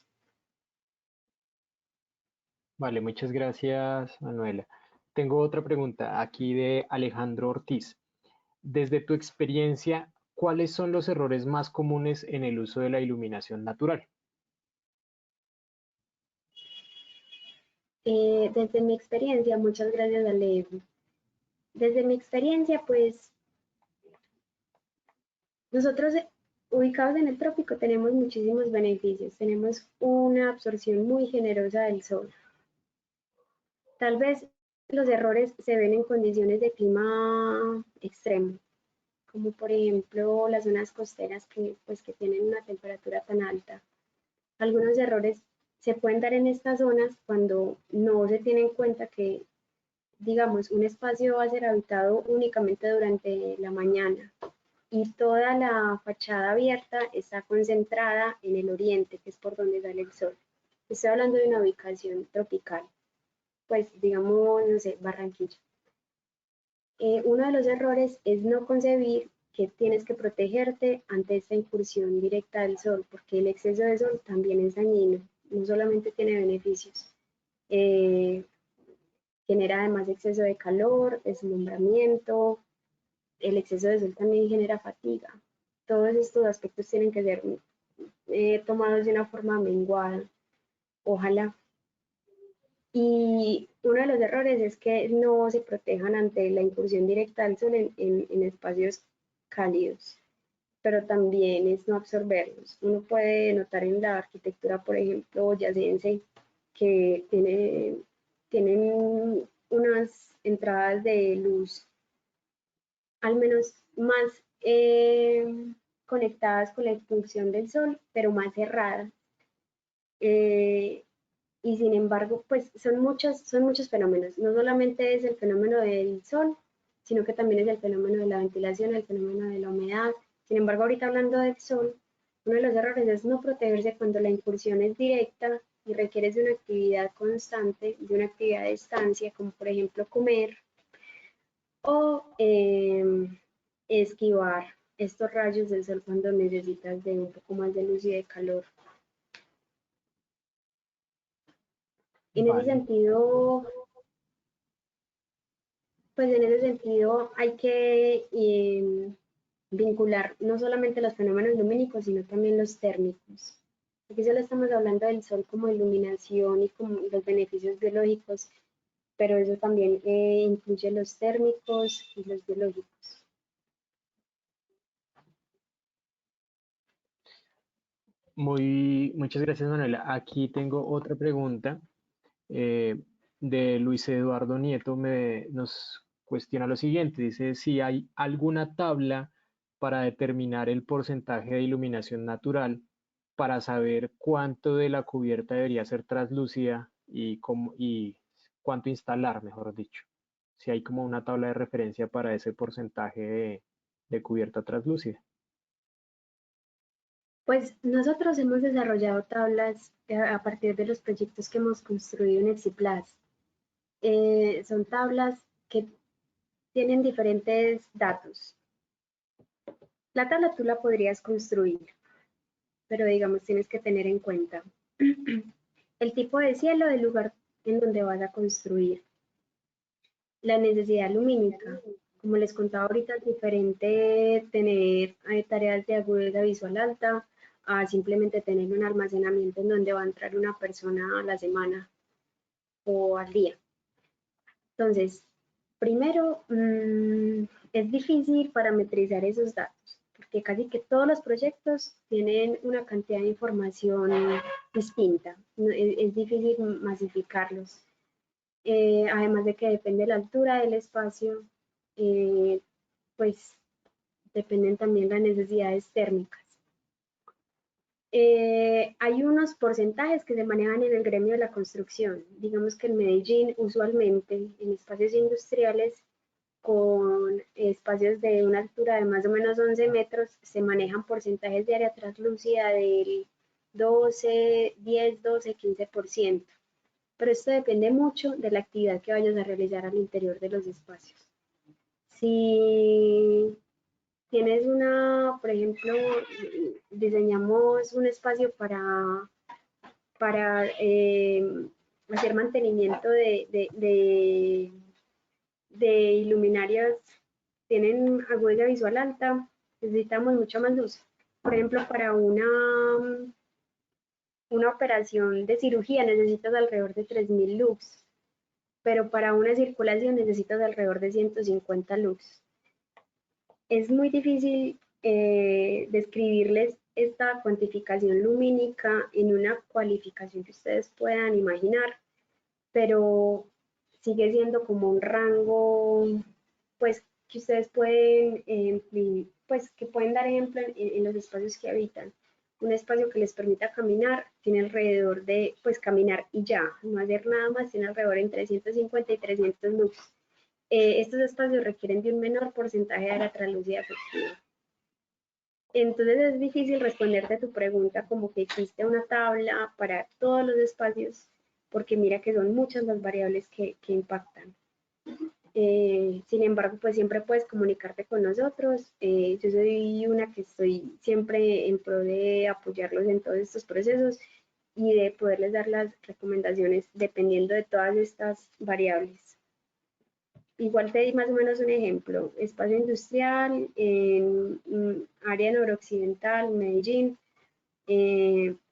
Vale, muchas gracias, Manuela. Tengo otra pregunta aquí de Alejandro Ortiz. Desde tu experiencia, ¿cuáles son los errores más comunes en el uso de la iluminación natural? Desde mi experiencia, muchas gracias, Ale. Desde mi experiencia, pues nosotros ubicados en el trópico tenemos muchísimos beneficios. Tenemos una absorción muy generosa del sol. Tal vez los errores se ven en condiciones de clima extremo, como por ejemplo las zonas costeras que tienen una temperatura tan alta. Algunos errores se pueden dar en estas zonas cuando no se tiene en cuenta que, digamos, un espacio va a ser habitado únicamente durante la mañana y toda la fachada abierta está concentrada en el oriente, que es por donde sale el sol. Estoy hablando de una ubicación tropical, pues digamos, no sé, Barranquilla. Uno de los errores es no concebir que tienes que protegerte ante esta incursión directa del sol, porque el exceso de sol también es dañino, no solamente tiene beneficios, eh, genera además exceso de calor, deslumbramiento, el exceso de sol también genera fatiga. Todos estos aspectos tienen que ser tomados de una forma menguada, ojalá. Y uno de los errores es que no se protejan ante la incursión directa del sol en espacios cálidos, pero también es no absorberlos. Uno puede notar en la arquitectura, por ejemplo, boyacense, que tienen unas entradas de luz al menos más conectadas con la expulsión del sol, pero más cerradas. Eh, y sin embargo, pues son muchos fenómenos. No solamente es el fenómeno del sol, sino que también es el fenómeno de la ventilación, el fenómeno de la humedad. Sin embargo, ahorita hablando del sol, uno de los errores es no protegerse cuando la incursión es directa y requieres de una actividad constante, de una actividad de estancia, como por ejemplo comer, o esquivar estos rayos del sol cuando necesitas de un poco más de luz y de calor. En ese Vale, sentido, pues en ese sentido hay que vincular no solamente los fenómenos lumínicos, sino también los térmicos. Aquí solo estamos hablando del sol como iluminación y como los beneficios biológicos, pero eso también incluye los térmicos y los biológicos. muchas gracias, Manuela. Aquí tengo otra pregunta eh, de Luis Eduardo Nieto. Nos cuestiona lo siguiente. Dice si hay alguna tabla para determinar el porcentaje de iluminación natural para saber cuánto de la cubierta debería ser translúcida y cuánto instalar, mejor dicho. Si hay como una tabla de referencia para ese porcentaje de cubierta translúcida. Pues nosotros hemos desarrollado tablas a partir de los proyectos que hemos construido en Exiplas. Son tablas que tienen diferentes datos. La tabla tú la podrías construir, pero digamos tienes que tener en cuenta el tipo de cielo del lugar en donde vas a construir, la necesidad lumínica. Como les contaba ahorita, es diferente tener tareas de agudeza visual alta a simplemente tener un almacenamiento en donde va a entrar una persona a la semana o al día. Entonces, primero, es difícil parametrizar esos datos, porque casi que todos los proyectos tienen una cantidad de información distinta. Es difícil masificarlos. Además de que depende de la altura del espacio, pues dependen también las necesidades térmicas. Hay unos porcentajes que se manejan en el gremio de la construcción. Digamos que en Medellín, usualmente en espacios industriales con espacios de una altura de más o menos 11 metros, se manejan porcentajes de área translúcida del 12, 10, 12, 15%. Pero esto depende mucho de la actividad que vayas a realizar al interior de los espacios. Si tienes por ejemplo, diseñamos un espacio para hacer mantenimiento de iluminarias, tienen agudeza visual alta, necesitamos mucha más luz. Por ejemplo, para una operación de cirugía necesitas alrededor de 3000 lux, pero para una circulación necesitas alrededor de 150 lux. Es muy difícil describirles esta cuantificación lumínica en una cualificación que ustedes puedan imaginar, pero sigue siendo como un rango, pues, que ustedes pueden, pues, que pueden dar ejemplo en los espacios que habitan. Un espacio que les permita caminar tiene alrededor de, pues, caminar y ya, no hacer nada más, tiene alrededor entre 150 y 300 lux. Estos espacios requieren de un menor porcentaje de la translúcida efectiva. Entonces es difícil responderte a tu pregunta como que existe una tabla para todos los espacios, porque mira que son muchas las variables que impactan. Sin embargo, pues siempre puedes comunicarte con nosotros. Yo soy una que estoy siempre en pro de apoyarlos en todos estos procesos y de poderles dar las recomendaciones dependiendo de todas estas variables. Igual te di más o menos un ejemplo, espacio industrial en área noroccidental, Medellín,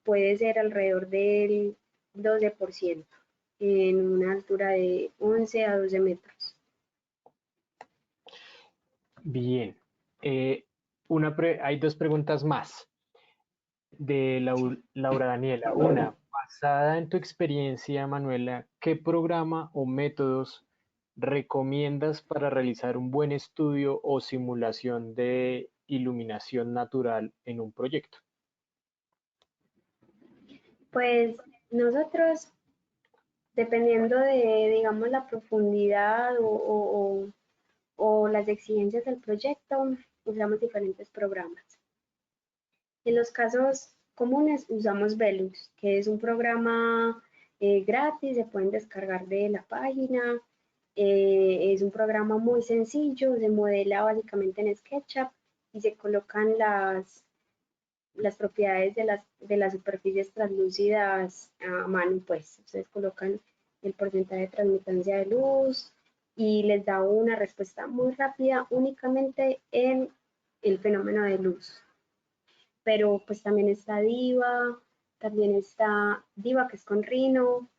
puede ser alrededor del 12% en una altura de 11 a 12 metros. Bien. Hay dos preguntas más de Laura Daniela. Una, basada en tu experiencia, Manuela, ¿qué programa o métodos recomiendas para realizar un buen estudio o simulación de iluminación natural en un proyecto? Pues nosotros, dependiendo de, digamos, la profundidad o las exigencias del proyecto, usamos diferentes programas. En los casos comunes usamos Velux, que es un programa gratis, se pueden descargar de la página. Es un programa muy sencillo, se modela básicamente en SketchUp y se colocan las propiedades de las superficies translúcidas a mano, pues. Ustedes colocan el porcentaje de transmitancia de luz y les da una respuesta muy rápida únicamente en el fenómeno de luz. Pero pues también está Diva que es con Rhino,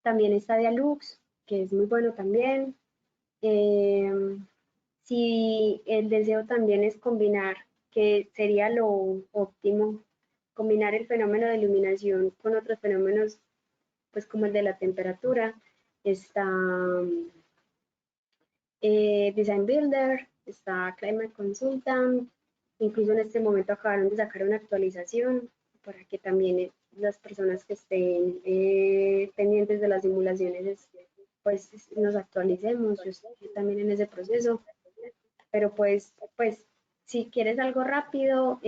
también está Dialux, que es muy bueno también. Eh, si el deseo también es combinar, que sería lo óptimo, combinar el fenómeno de iluminación con otros fenómenos, pues como el de la temperatura, está Design Builder, está Climate Consultant, incluso en este momento acabaron de sacar una actualización para que también las personas que estén pendientes de las simulaciones, pues nos actualicemos. Yo estoy también en ese proceso, pero pues si quieres algo rápido,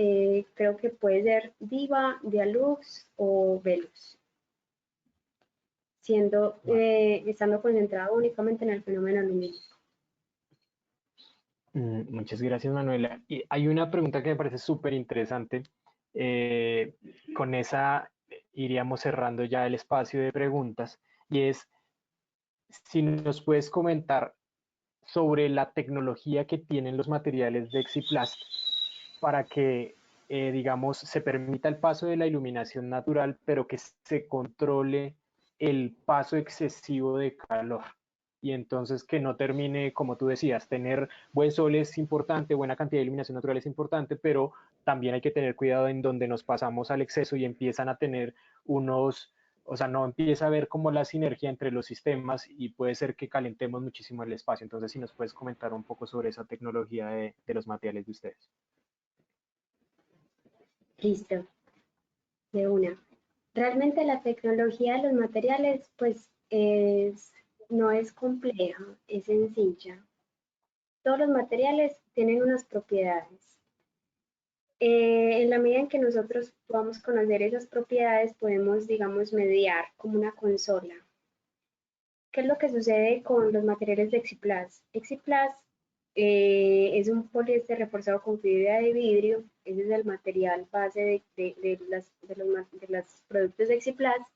creo que puede ser Diva, Dialux o Velux, estando concentrado únicamente en el fenómeno lumínico. Muchas gracias, Manuela. Y hay una pregunta que me parece súper interesante. Eh, con esa iríamos cerrando ya el espacio de preguntas y es si nos puedes comentar sobre la tecnología que tienen los materiales de Exiplast para que, digamos, se permita el paso de la iluminación natural, pero que se controle el paso excesivo de calor. Y entonces que no termine, como tú decías, tener buen sol es importante, buena cantidad de iluminación natural es importante, pero también hay que tener cuidado en donde nos pasamos al exceso y empiezan a tener unos, o sea, no empieza a haber como la sinergia entre los sistemas y puede ser que calentemos muchísimo el espacio. Entonces, si nos puedes comentar un poco sobre esa tecnología de los materiales de ustedes. Listo, de una. Realmente la tecnología de los materiales, pues, no es compleja, es sencilla. Todos los materiales tienen unas propiedades. En la medida en que nosotros podamos conocer esas propiedades, podemos, digamos, mediar como una consola. ¿Qué es lo que sucede con los materiales de Exiplast? Exiplast es un poliéster reforzado con fibra de vidrio. Ese es el material base de los productos de Exiplast,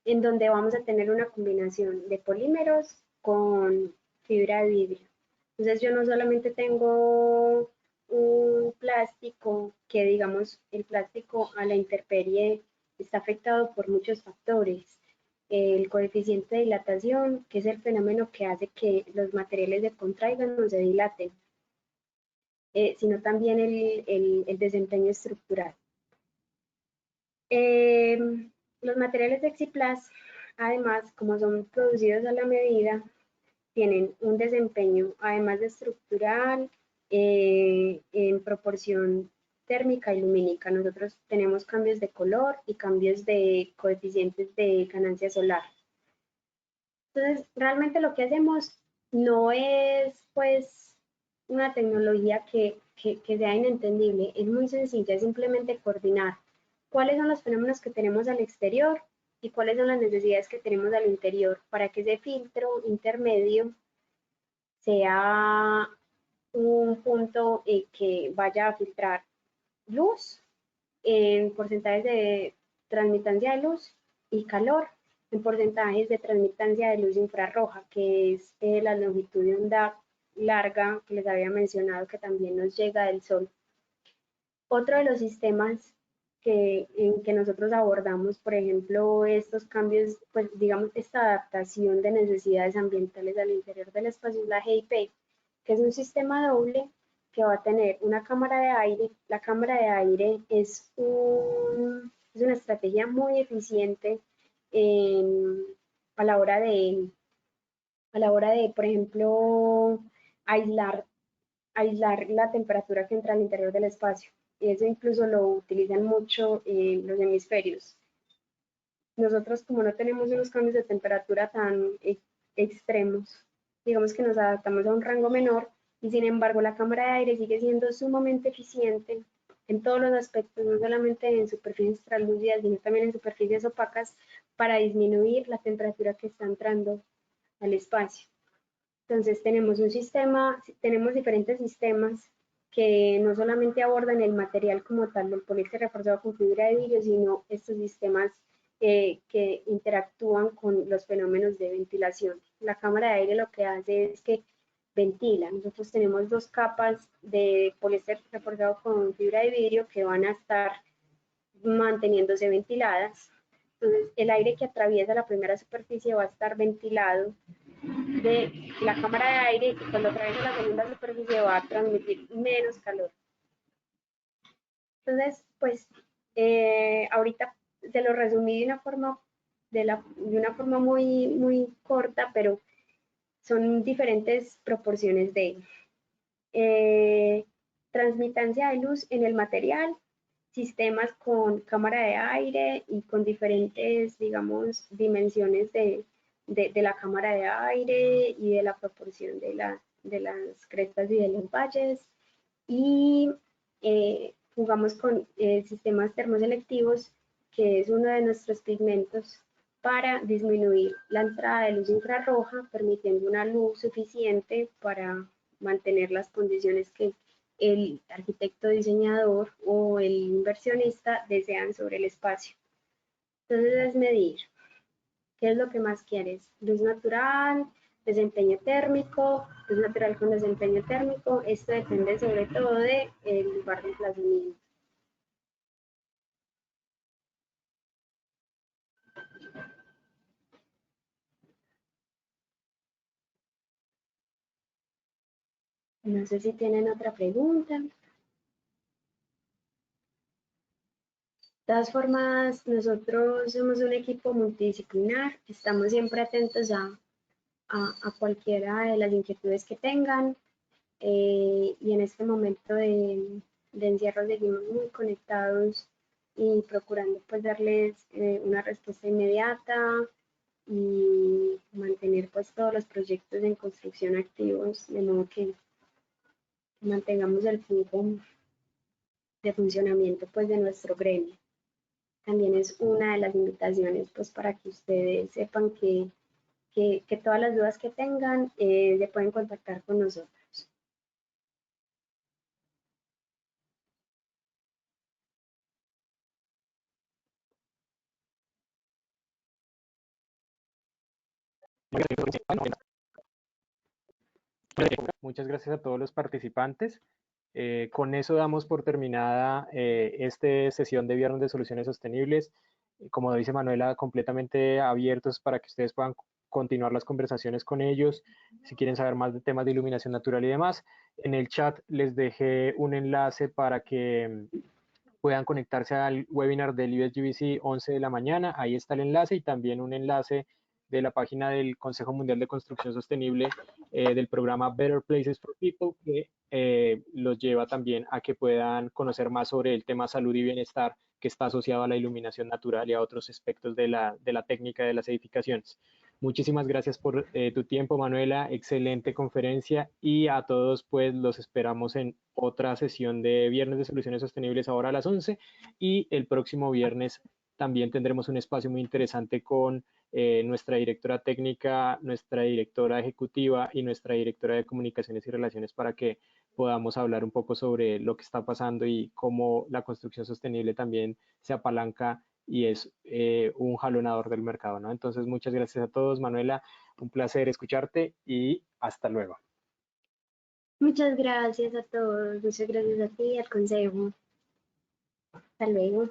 en donde vamos a tener una combinación de polímeros con fibra de vidrio. Entonces yo no solamente tengo un plástico que, digamos, el plástico a la intemperie está afectado por muchos factores. El coeficiente de dilatación, que es el fenómeno que hace que los materiales se contraigan o se dilaten, sino también el desempeño estructural. Eh, los materiales de Exiplast, además, como son producidos a la medida, tienen un desempeño, además de estructural, en proporción térmica y lumínica. Nosotros tenemos cambios de color y cambios de coeficientes de ganancia solar. Entonces, realmente lo que hacemos no es, pues, una tecnología que sea inentendible, es muy sencilla, es simplemente coordinar cuáles son los fenómenos que tenemos al exterior y cuáles son las necesidades que tenemos al interior para que ese filtro intermedio sea un punto que vaya a filtrar luz en porcentajes de transmitancia de luz y calor en porcentajes de transmitancia de luz infrarroja, que es la longitud de onda larga que les había mencionado que también nos llega del sol. Otro de los sistemas en que nosotros abordamos, por ejemplo, estos cambios, pues digamos, esta adaptación de necesidades ambientales al interior del espacio es la GIP, que es un sistema doble que va a tener una cámara de aire. La cámara de aire es una estrategia muy eficiente en, a la hora de, por ejemplo, aislar la temperatura que entra al interior del espacio. Y eso incluso lo utilizan mucho en los hemisferios. Nosotros, como no tenemos unos cambios de temperatura tan extremos, digamos que nos adaptamos a un rango menor y sin embargo la cámara de aire sigue siendo sumamente eficiente en todos los aspectos, no solamente en superficies translúcidas, sino también en superficies opacas para disminuir la temperatura que está entrando al espacio. Entonces tenemos un sistema, tenemos diferentes sistemas que no solamente abordan el material como tal del poliéster reforzado con fibra de vidrio, sino estos sistemas que interactúan con los fenómenos de ventilación. La cámara de aire lo que hace es que ventila. Nosotros tenemos dos capas de poliéster reforzado con fibra de vidrio que van a estar manteniéndose ventiladas. Entonces el aire que atraviesa la primera superficie va a estar ventilado de la cámara de aire y cuando atraviesa la segunda superficie va a transmitir menos calor. Entonces, pues ahorita se lo resumí de una forma, de una forma muy, muy corta, pero son diferentes proporciones de transmitancia de luz en el material, sistemas con cámara de aire y con diferentes, digamos, dimensiones de la cámara de aire y de la proporción de las crestas y de los valles. Y jugamos con sistemas termoselectivos, que es uno de nuestros pigmentos para disminuir la entrada de luz infrarroja, permitiendo una luz suficiente para mantener las condiciones que el arquitecto diseñador o el inversionista desean sobre el espacio. Entonces es medir qué es lo que más quieres, luz natural, desempeño térmico, luz natural con desempeño térmico. Esto depende sobre todo del lugar de emplazamiento. No sé si tienen otra pregunta. De todas formas, nosotros somos un equipo multidisciplinar, estamos siempre atentos a cualquiera de las inquietudes que tengan, y en este momento de encierro seguimos muy conectados y procurando pues darles una respuesta inmediata y mantener pues todos los proyectos en construcción activos, de modo que mantengamos el flujo de funcionamiento pues de nuestro gremio. También es una de las invitaciones pues para que ustedes sepan que todas las dudas que tengan se pueden contactar con nosotros. Muchas gracias a todos los participantes. Con eso damos por terminada esta sesión de Viernes de Soluciones Sostenibles. Como dice Manuela, completamente abiertos para que ustedes puedan continuar las conversaciones con ellos. Si quieren saber más de temas de iluminación natural y demás, en el chat les dejé un enlace para que puedan conectarse al webinar del USGBC 11 de la mañana. Ahí está el enlace y también un enlace de la página del Consejo Mundial de Construcción Sostenible del programa Better Places for People, que los lleva también a que puedan conocer más sobre el tema salud y bienestar que está asociado a la iluminación natural y a otros aspectos de la técnica de las edificaciones. Muchísimas gracias por tu tiempo, Manuela. Excelente conferencia y a todos pues los esperamos en otra sesión de Viernes de Soluciones Sostenibles ahora a las 11 y el próximo viernes también tendremos un espacio muy interesante con nuestra directora técnica, nuestra directora ejecutiva y nuestra directora de comunicaciones y relaciones para que podamos hablar un poco sobre lo que está pasando y cómo la construcción sostenible también se apalanca y es un jalonador del mercado, ¿no? Entonces, muchas gracias a todos, Manuela, un placer escucharte y hasta luego. Muchas gracias a todos, muchas gracias a ti y al consejo. Hasta luego.